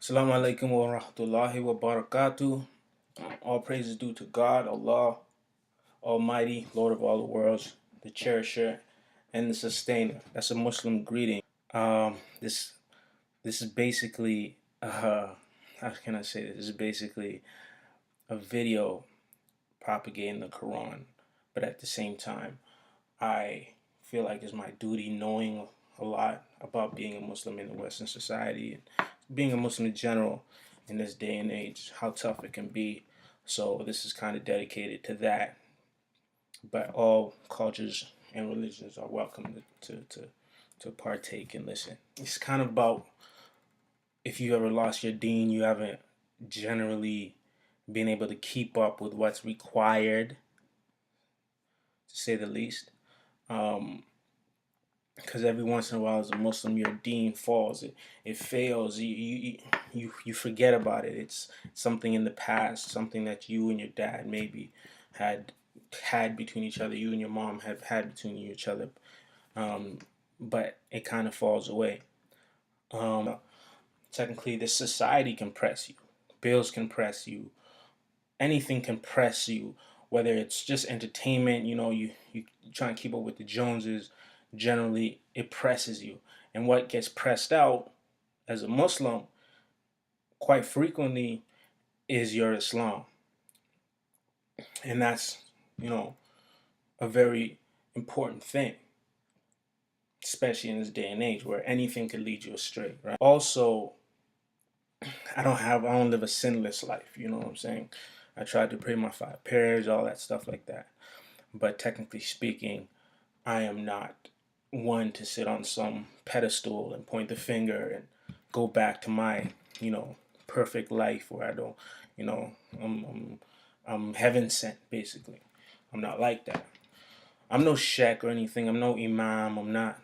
Assalamu alaikum wa rahmatullahi wa barakatuh. All praise is due to God, Allah, Almighty, Lord of all the worlds, the cherisher and the sustainer. That's a Muslim greeting. This is basically how can I say this? This is basically a video propagating the Quran, but at the same time, I feel like it's my duty, knowing a lot about being a Muslim in the Western society and being a Muslim in general in this day and age, how tough it can be. So this is kind of dedicated to that. But all cultures and religions are welcome to partake and listen. It's kind of about, if you ever lost your deen, you haven't generally been able to keep up with what's required, to say the least. Because every once in a while, as a Muslim, your deen falls, it fails. You forget about it. It's something in the past, something that you and your dad maybe had between each other. You and your mom have had between each other, but it kind of falls away. Technically, this society can press you. Bills can press you. Anything can press you. Whether it's just entertainment, you try and keep up with the Joneses. Generally, it presses you, and what gets pressed out as a Muslim quite frequently is your Islam, and that's a very important thing, especially in this day and age where anything could lead you astray, right? Also, I don't live a sinless life. You know what I'm saying? I tried to pray my 5 prayers, all that stuff like that, but technically speaking, I am not one to sit on some pedestal and point the finger and go back to my, perfect life where I don't, you know, I'm heaven sent basically. I'm not like that. I'm no sheikh or anything. I'm no imam. I'm not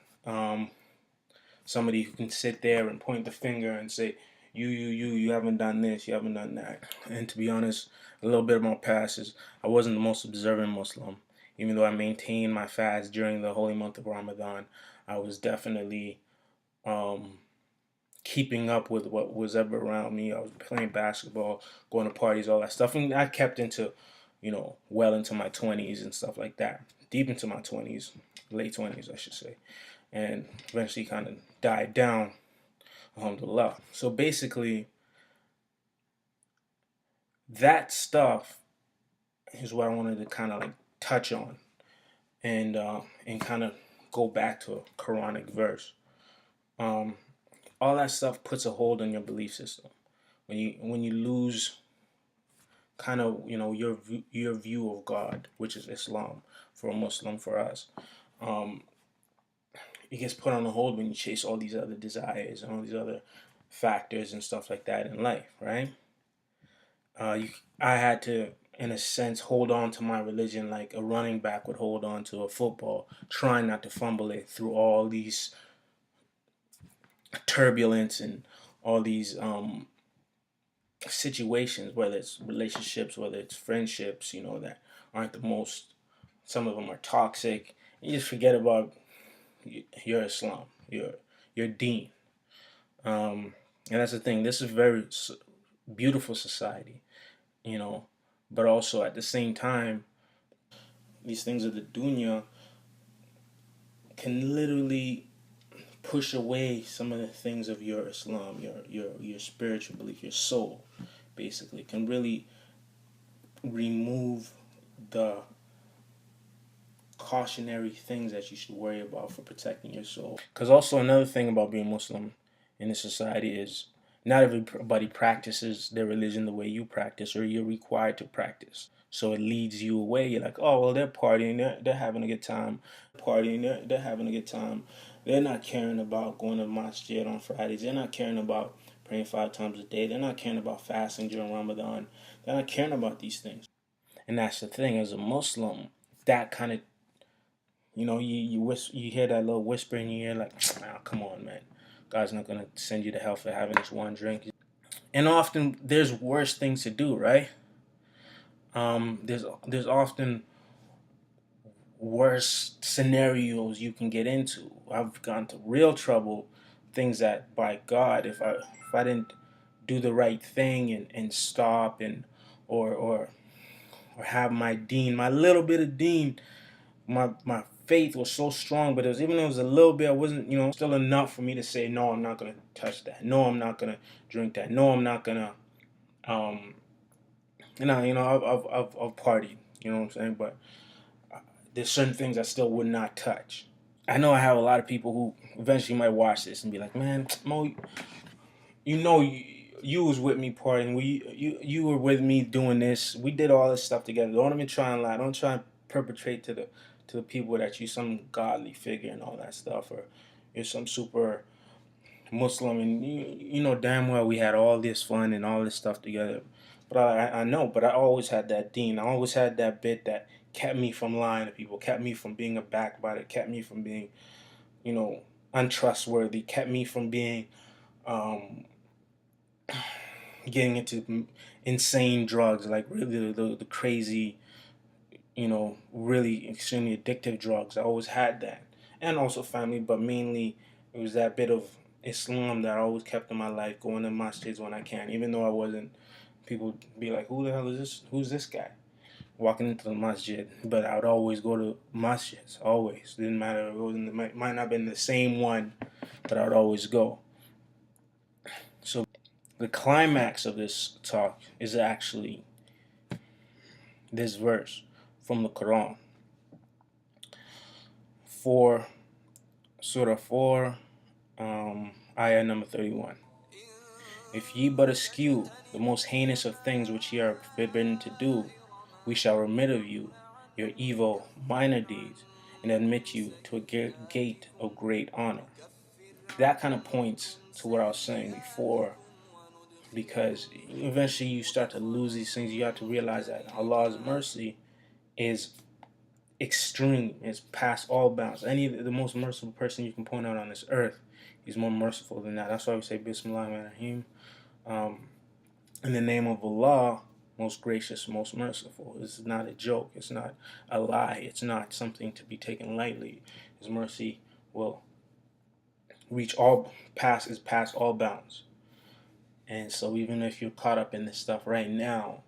somebody who can sit there and point the finger and say, you haven't done this, you haven't done that. And to be honest, a little bit of my past is I wasn't the most observant Muslim. Even though I maintained my fast during the holy month of Ramadan, I was definitely keeping up with what was ever around me. I was playing basketball, going to parties, all that stuff. And I kept into, well into my 20s and stuff like that. Deep into my 20s, late 20s, I should say. And eventually kind of died down, alhamdulillah. So basically, that stuff is what I wanted to kind of like touch on and kind of go back to a Quranic verse. All that stuff puts a hold on your belief system. When you lose kind of your view of God, which is Islam for a Muslim, for us, it gets put on a hold when you chase all these other desires and all these other factors and stuff like that in life, right? I had to, in a sense, hold on to my religion like a running back would hold on to a football, trying not to fumble it through all these turbulence and all these situations, whether it's relationships, whether it's friendships, that aren't the most. Some of them are toxic. You just forget about your Islam, your Deen, and that's the thing. This is a very beautiful society, but also at the same time, these things of the dunya can literally push away some of the things of your Islam, your spiritual belief, your soul, basically, can really remove the cautionary things that you should worry about for protecting your soul. Because also another thing about being Muslim in this society is not everybody practices their religion the way you practice or you're required to practice. So it leads you away. You're like, oh, well, they're partying, they're having a good time. They're having a good time. They're not caring about going to masjid on Fridays. They're not caring about praying 5 times a day. They're not caring about fasting during Ramadan. They're not caring about these things. And that's the thing, as a Muslim, that kind of, you hear that little whisper in your ear, like, oh, come on, man. God's not going to send you to hell for having this one drink. And often there's worse things to do, right? There's often worse scenarios you can get into. I've gone to real trouble, things that by God, if I didn't do the right thing and stop and or or or have my deen, my little bit of deen. My faith was so strong, but it was, even though it was a little bit, I wasn't, still enough for me to say, no, I'm not gonna touch that. No, I'm not gonna drink that. No, I'm not gonna, um, I've partied, you know what I'm saying? But there's certain things I still would not touch. I know I have a lot of people who eventually might watch this and be like, man, Mo, you was with me partying. You were with me doing this. We did all this stuff together. Don't even try and lie. Don't try and perpetrate to the people that you some godly figure and all that stuff, or you're some super Muslim, and you know damn well we had all this fun and all this stuff together. But I know, but I always had that deen. I always had that bit that kept me from lying to people, kept me from being a backbiter, kept me from being, you know, untrustworthy, kept me from being um, getting into insane drugs, like really the crazy, really extremely addictive drugs. I always had that, and also family, but mainly it was that bit of Islam that I always kept in my life, going to masjids when I can, even though I wasn't. People be like, "Who the hell is this? Who's this guy?" Walking into the masjid, but I would always go to masjids. Always, didn't matter. It wasn't, might not have been the same one, but I would always go. So the climax of this talk is actually this verse from the Quran, 4, Surah 4, ayah number 31. If ye but eschew the most heinous of things which ye are forbidden to do, we shall remit of you your evil minor deeds and admit you to a gate of great honor. That kind of points to what I was saying before, because eventually you start to lose these things. You have to realize that Allah's mercy is extreme. It's past all bounds. The most merciful person you can point out on this earth, he's more merciful than that. That's why we say Bismillah ar-Rahim. In the name of Allah, most gracious, most merciful. This is not a joke. It's not a lie. It's not something to be taken lightly. His mercy will reach past all bounds. And so even if you're caught up in this stuff right now,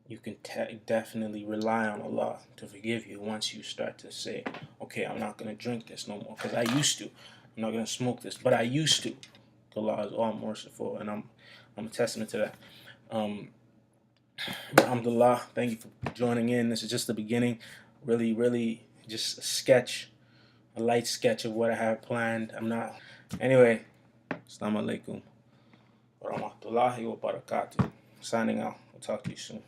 you can definitely rely on Allah to forgive you once you start to say, okay, I'm not going to drink this no more, because I used to. I'm not going to smoke this, but I used to. Allah is all merciful, and I'm a testament to that. Alhamdulillah, thank you for joining in. This is just the beginning. Really, really just a light sketch of what I have planned. Anyway, Assalamu alaikum wa rahmatullahi wa barakatuh. Signing out. We'll talk to you soon.